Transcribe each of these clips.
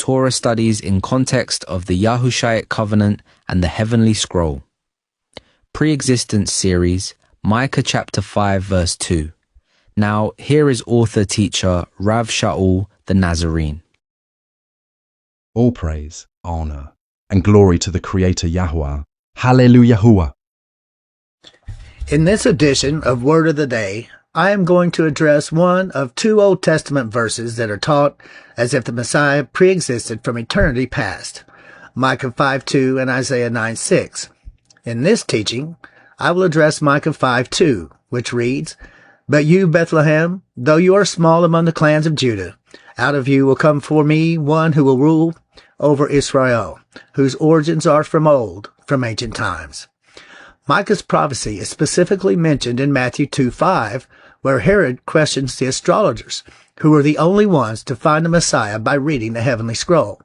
Torah studies in context of the Yahushaic covenant and the heavenly scroll. Pre-existent series, Micah chapter 5 verse 2. Now, here is author-teacher Rav Shaul the Nazarene. All praise, honor, and glory to the Creator Yahuwah. Hallelujah. In this edition of Word of the Day, I am going to address one of two Old Testament verses that are taught as if the Messiah pre-existed from eternity past, Micah 5:2 and Isaiah 9:6. In this teaching, I will address Micah 5:2, which reads, "But you, Bethlehem, though you are small among the clans of Judah, out of you will come for me one who will rule over Israel, whose origins are from old, from ancient times." Micah's prophecy is specifically mentioned in Matthew 2:5, where Herod questions the astrologers, who were the only ones to find the Messiah by reading the heavenly scroll.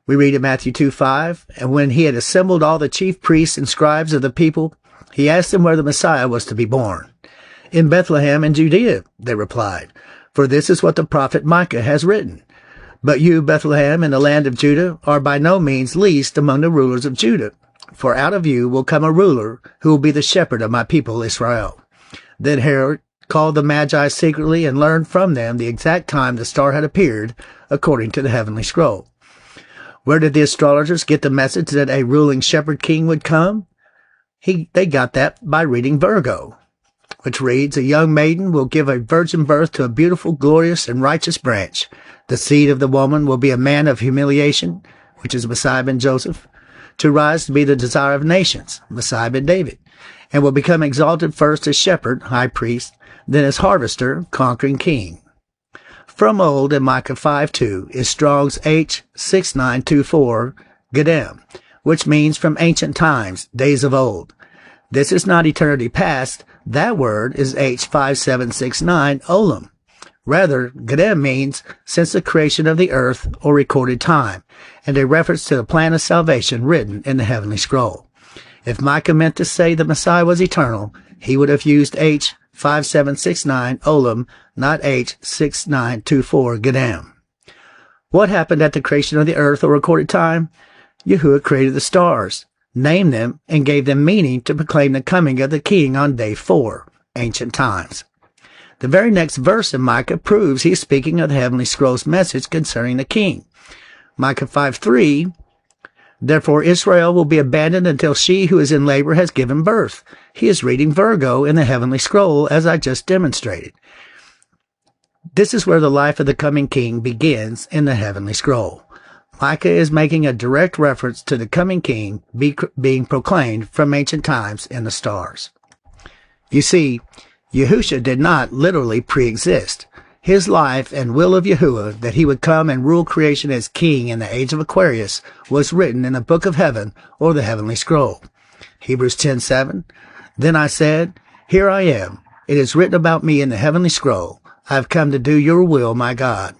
We read in Matthew 2:5, "And when he had assembled all the chief priests and scribes of the people, he asked them where the Messiah was to be born. In Bethlehem in Judea, they replied, for this is what the prophet Micah has written. But you, Bethlehem, in the land of Judah, are by no means least among the rulers of Judah. For out of you will come a ruler who will be the shepherd of my people Israel." Then Herod called the Magi secretly and learned from them the exact time the star had appeared, according to the heavenly scroll. Where did the astrologers get the message that a ruling shepherd king would come? They got that by reading Virgo, which reads, "A young maiden will give a virgin birth to a beautiful, glorious, and righteous branch. The seed of the woman will be a man of humiliation," which is Messiah ben Joseph, "to rise to be the desire of nations," Messiah ben David, "and will become exalted first as shepherd, high priest, then as harvester, conquering king." From old in Micah 5:2 is Strong's H6924 Gedem, which means from ancient times, days of old. This is not eternity past. That word is H5769 Olam. Rather, Gedem means since the creation of the earth or recorded time, and a reference to the plan of salvation written in the heavenly scroll. If Micah meant to say the Messiah was eternal, he would have used H5769 Olam, not H6924 Gedem. What happened at the creation of the earth or recorded time? Yahuwah created the stars, named them, and gave them meaning to proclaim the coming of the king on day 4, ancient times. The very next verse in Micah proves he is speaking of the heavenly scroll's message concerning the king. Micah 5:3, "Therefore Israel will be abandoned until she who is in labor has given birth." He is reading Virgo in the heavenly scroll, as I just demonstrated. This is where the life of the coming king begins in the heavenly scroll. Micah is making a direct reference to the coming king being proclaimed from ancient times in the stars. You see, Yahusha did not literally pre-exist. His life and will of Yahuwah, that he would come and rule creation as king in the age of Aquarius, was written in the book of heaven or the heavenly scroll. Hebrews 10:7, "Then I said, Here I am. It is written about me in the heavenly scroll. I have come to do your will, my God."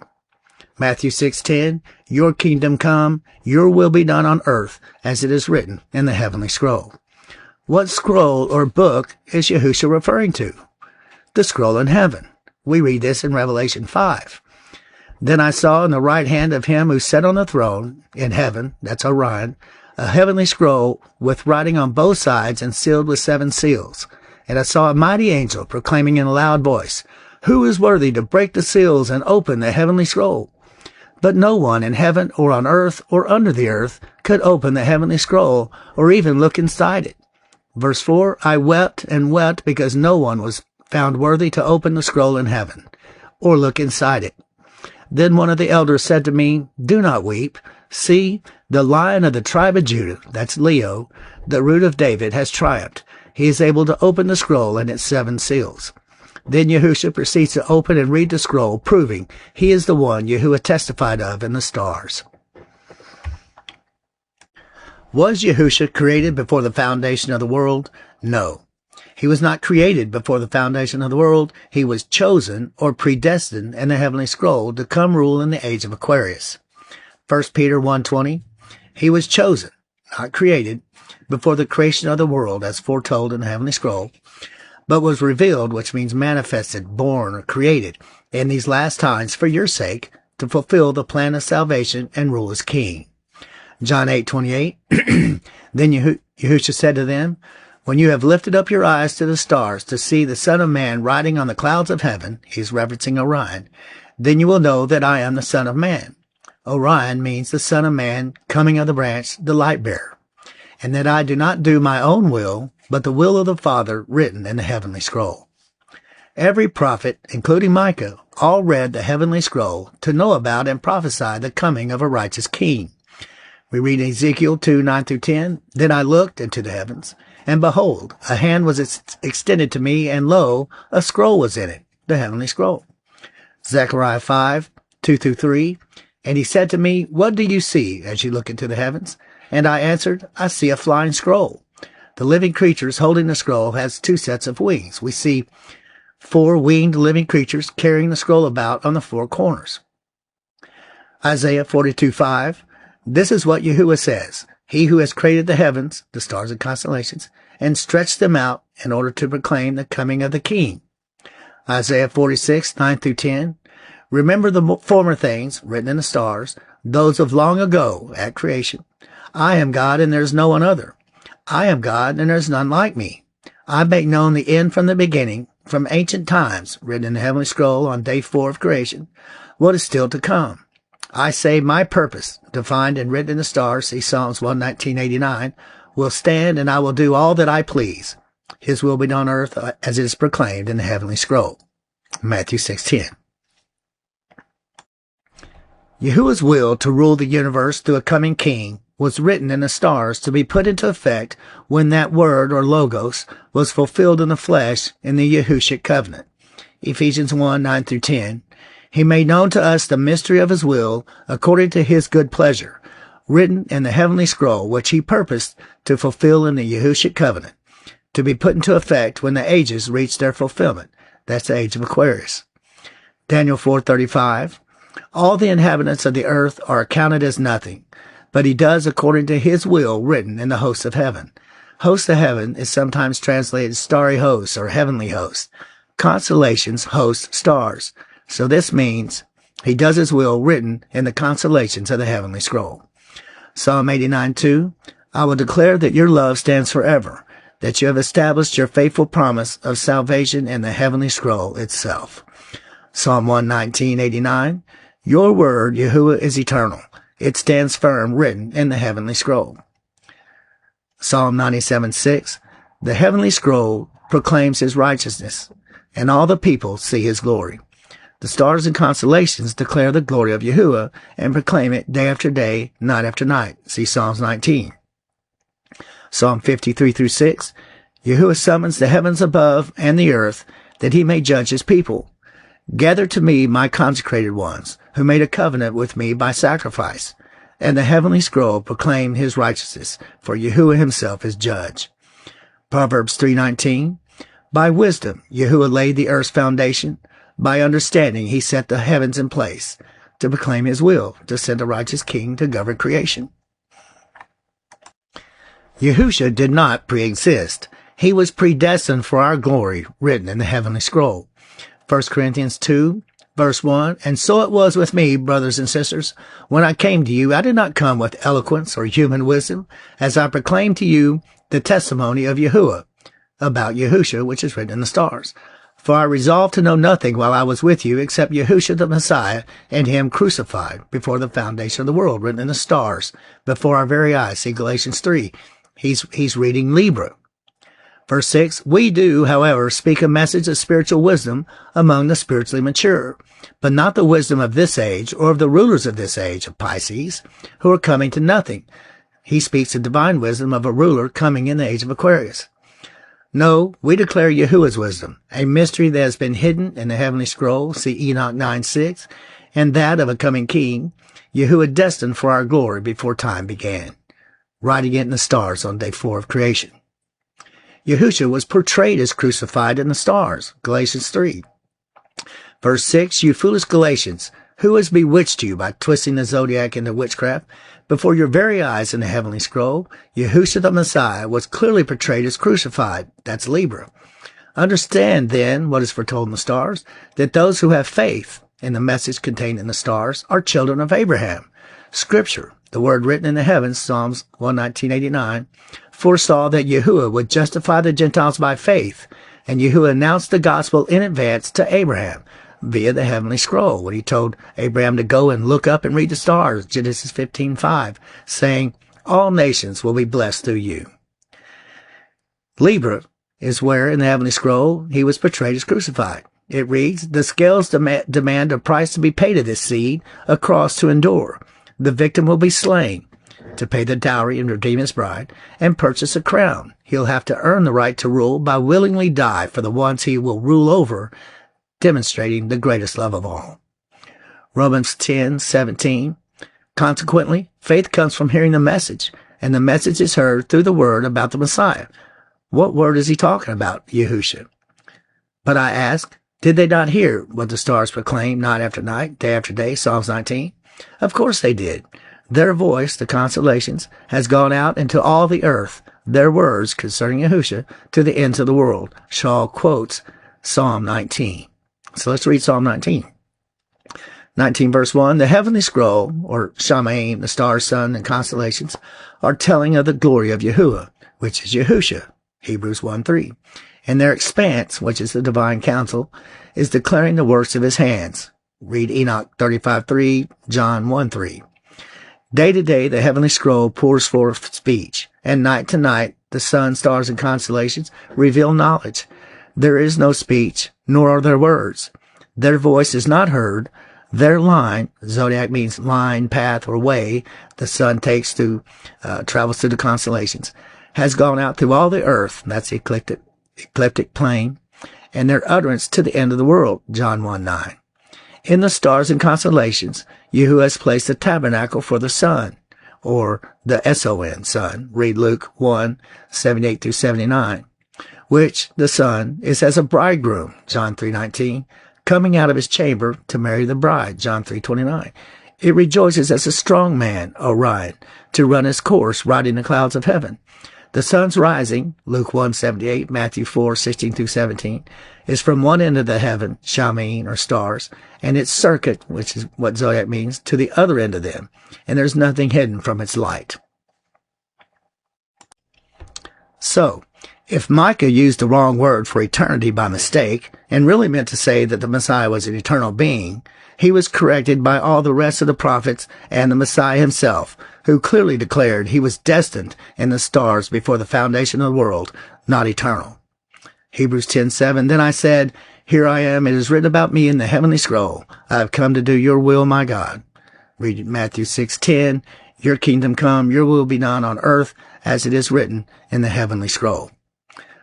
Matthew 6:10, "Your kingdom come, your will be done on earth, as it is written in the heavenly scroll." What scroll or book is Yahusha referring to? The scroll in heaven. We read this in Revelation 5. "Then I saw in the right hand of him who sat on the throne, in heaven," that's Orion, "a heavenly scroll with writing on both sides and sealed with 7 seals. And I saw a mighty angel proclaiming in a loud voice, 'Who is worthy to break the seals and open the heavenly scroll?' But no one in heaven or on earth or under the earth could open the heavenly scroll or even look inside it." Verse 4, "I wept and wept because no one was found worthy to open the scroll in heaven or look inside it. Then one of the elders said to me, 'Do not weep. See, the Lion of the tribe of Judah,'" that's Leo, "the root of David, has triumphed. He is able to open the scroll and its 7 seals." Then Yahusha proceeds to open and read the scroll, proving he is the one Yahuwah testified of in the stars. Was Yahusha created before the foundation of the world? No. He was not created before the foundation of the world. He was chosen or predestined in the heavenly scroll to come rule in the age of Aquarius. 1 Peter 1:20, "He was chosen," not created, "before the creation of the world, as foretold in the heavenly scroll, but was revealed," which means manifested, born, or created, "in these last times for your sake, to fulfill the plan of salvation and rule as king. John 8:28. Then Yahushua said to them, when you have lifted up your eyes to the stars to see the Son of Man riding on the clouds of heaven, he's referencing Orion, then you will know that I am the Son of Man. Orion means the Son of Man coming of the branch, the light bearer, and that I do not do my own will, but the will of the Father written in the heavenly scroll. Every prophet, including Micah, all read the heavenly scroll to know about and prophesy the coming of a righteous king. We read Ezekiel 2:9-10, Then I looked into the heavens, and behold, a hand was extended to me, and lo, a scroll was in it, the heavenly scroll. Zechariah 5:2-3, And he said to me, What do you see as you look into the heavens? And I answered, I see a flying scroll. The living creatures holding the scroll has two sets of wings. We see 4 winged living creatures carrying the scroll about on the 4 corners. Isaiah 42:5, This is what Yahuwah says, He who has created the heavens, the stars and constellations, and stretched them out in order to proclaim the coming of the King. Isaiah 46:9-10, Remember the former things written in the stars, those of long ago at creation. I am God and there is no one other. I am God and there is none like me. I make known the end from the beginning, from ancient times, written in the heavenly scroll on day 4 of creation, what is still to come. I say my purpose, defined and written in the stars, see Psalms 119:89, will stand, and I will do all that I please. His will be done on earth as it is proclaimed in the heavenly scroll. Matthew 6:10. Yahuwah's will to rule the universe through a coming king was written in the stars to be put into effect when that word, or logos, was fulfilled in the flesh in the Yahushua covenant. Ephesians 1:9-10. He made known to us the mystery of his will according to his good pleasure, written in the heavenly scroll, which he purposed to fulfill in the Yahushua covenant, to be put into effect when the ages reach their fulfillment. That's the age of Aquarius. Daniel 4:35. All the inhabitants of the earth are accounted as nothing, but he does according to his will written in the hosts of heaven. Host of heaven is sometimes translated starry hosts or heavenly hosts. Constellations host stars. So this means he does his will written in the constellations of the heavenly scroll. Psalm 89:2, I will declare that your love stands forever, that you have established your faithful promise of salvation in the heavenly scroll itself. Psalm 119:89, your word, Yahuwah, is eternal. It stands firm, written in the heavenly scroll. Psalm 97:6, the heavenly scroll proclaims his righteousness, and all the people see his glory. The stars and constellations declare the glory of Yahuwah and proclaim it day after day, night after night. See Psalms 19. Psalm 53-6, Yahuwah summons the heavens above and the earth that he may judge his people. Gather to me my consecrated ones, who made a covenant with me by sacrifice. And the heavenly scroll proclaimed his righteousness, for Yahuwah himself is judge. Proverbs 3:19, by wisdom Yahuwah laid the earth's foundation. By understanding he set the heavens in place, to proclaim his will, to send a righteous king to govern creation. Yahushua did not pre-exist. He was predestined for our glory, written in the heavenly scroll. 1 Corinthians 2, verse 1, And so it was with me, brothers and sisters. When I came to you, I did not come with eloquence or human wisdom, as I proclaimed to you the testimony of Yahuwah, about Yahushua, which is written in the stars. For I resolved to know nothing while I was with you except Yahushua the Messiah and him crucified before the foundation of the world, written in the stars, before our very eyes. See Galatians 3. He's reading Libra. Verse 6, we do, however, speak a message of spiritual wisdom among the spiritually mature, but not the wisdom of this age or of the rulers of this age of Pisces, who are coming to nothing. He speaks the divine wisdom of a ruler coming in the age of Aquarius. No, we declare Yahuwah's wisdom, a mystery that has been hidden in the heavenly scroll, see Enoch 9:6, and that of a coming king, Yahuwah destined for our glory before time began, writing it in the stars on day 4 of creation. Yahushua was portrayed as crucified in the stars, Galatians 3. Verse 6, you foolish Galatians, who has bewitched you by twisting the zodiac into witchcraft? Before your very eyes in the heavenly scroll, Yahushua the Messiah was clearly portrayed as crucified. That's Libra. Understand, then, what is foretold in the stars, that those who have faith and the message contained in the stars are children of Abraham. Scripture, the word written in the heavens, Psalms 119:89, foresaw that Yahuwah would justify the Gentiles by faith, and Yahuwah announced the gospel in advance to Abraham via the heavenly scroll when he told Abraham to go and look up and read the stars, Genesis 15:5, saying, all nations will be blessed through you. Libra is where, in the heavenly scroll, he was portrayed as crucified. It reads, the scales demand a price to be paid to this seed, a cross to endure. The victim will be slain to pay the dowry and redeem his bride, and purchase a crown. He'll have to earn the right to rule by willingly die for the ones he will rule over, demonstrating the greatest love of all. Romans 10:17. Consequently, faith comes from hearing the message, and the message is heard through the word about the Messiah. What word is he talking about, Yahusha? But I ask, did they not hear what the stars proclaim night after night, day after day, Psalms 19? Of course they did. Their voice, the constellations, has gone out into all the earth, their words concerning Yahusha to the ends of the world. Shaul quotes Psalm 19. So let's read Psalm 19. 19 verse 1, the heavenly scroll, or Shamaim, the stars, sun, and constellations, are telling of the glory of Yahuwah, which is Yahusha, Hebrews 1:3. And their expanse, which is the divine counsel, is declaring the works of his hands. Read Enoch 35:3, John 1:3. Day to day, the heavenly scroll pours forth speech, and night to night, the sun, stars, and constellations reveal knowledge. There is no speech, nor are there words. Their voice is not heard. Their line, zodiac means line, path, or way, the sun takes to, travels through the constellations, has gone out through all the earth, that's the ecliptic plane, and their utterance to the end of the world, John 1:9. In the stars and constellations, Yahuwah has placed a tabernacle for the sun, or the S-O-N, sun, read Luke 1:78-79, which, the sun, is as a bridegroom, John 3:19, coming out of his chamber to marry the bride, John 3:29. It rejoices as a strong man, Orion, to run his course, riding the clouds of heaven. The sun's rising, Luke 1:78, Matthew 4:16-17, is from one end of the heaven, Shamin, or stars, and its circuit, which is what zodiac means, to the other end of them, and there's nothing hidden from its light. So, if Micah used the wrong word for eternity by mistake, and really meant to say that the Messiah was an eternal being, he was corrected by all the rest of the prophets and the Messiah himself, who clearly declared he was destined in the stars before the foundation of the world, not eternal. Hebrews 10:7, then I said, here I am, it is written about me in the heavenly scroll. I have come to do your will, my God. Read Matthew 6:10, your kingdom come, your will be done on earth as it is written in the heavenly scroll.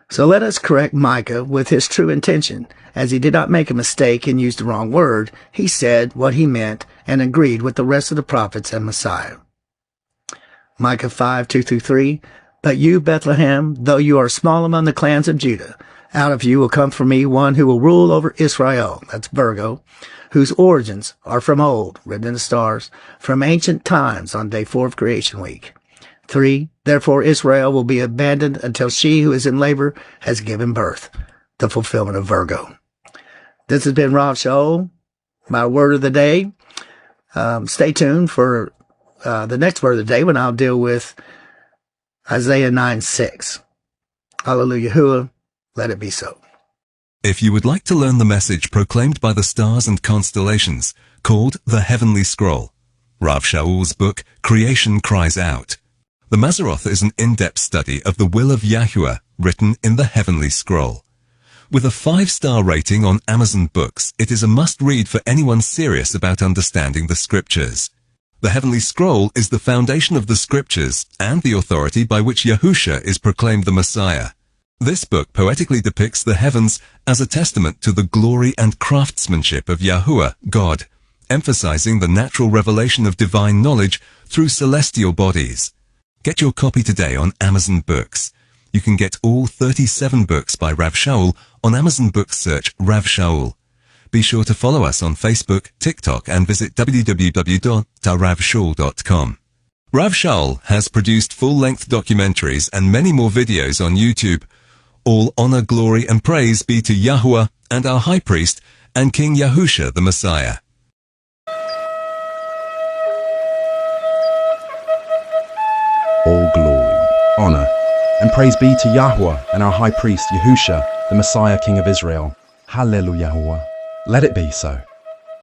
So let us correct Micah with his true intention. As he did not make a mistake and use the wrong word, he said what he meant and agreed with the rest of the prophets and Messiah. Micah 5:2-3, but you, Bethlehem, though you are small among the clans of Judah, out of you will come for me one who will rule over Israel, that's Virgo, whose origins are from old, written in the stars, from ancient times on day 4 of creation week. 3, therefore Israel will be abandoned until she who is in labor has given birth, the fulfillment of Virgo. This has been Rav Shaul, my word of the day. Stay tuned for the next word of the day when I'll deal with Isaiah 9:6. Hallelujah, let it be so. If you would like to learn the message proclaimed by the stars and constellations, called the Heavenly Scroll, Rav Shaul's book, Creation Cries Out. The Maseroth is an in-depth study of the will of Yahuwah written in the Heavenly Scroll. With a 5-star rating on Amazon Books, it is a must-read for anyone serious about understanding the Scriptures. The Heavenly Scroll is the foundation of the Scriptures and the authority by which Yahusha is proclaimed the Messiah. This book poetically depicts the heavens as a testament to the glory and craftsmanship of Yahuwah, God, emphasizing the natural revelation of divine knowledge through celestial bodies. Get your copy today on Amazon Books. You can get all 37 books by Rav Shaul on Amazon Books, search Rav Shaul. Be sure to follow us on Facebook, TikTok, and visit www.ravshaul.com. Rav Shaul has produced full-length documentaries and many more videos on YouTube. All honor, glory, and praise be to Yahuwah and our High Priest and King Yahusha the Messiah. All glory, honor, and praise be to Yahweh and our high priest Yahusha, the Messiah King of Israel. Hallelujah. Let it be so.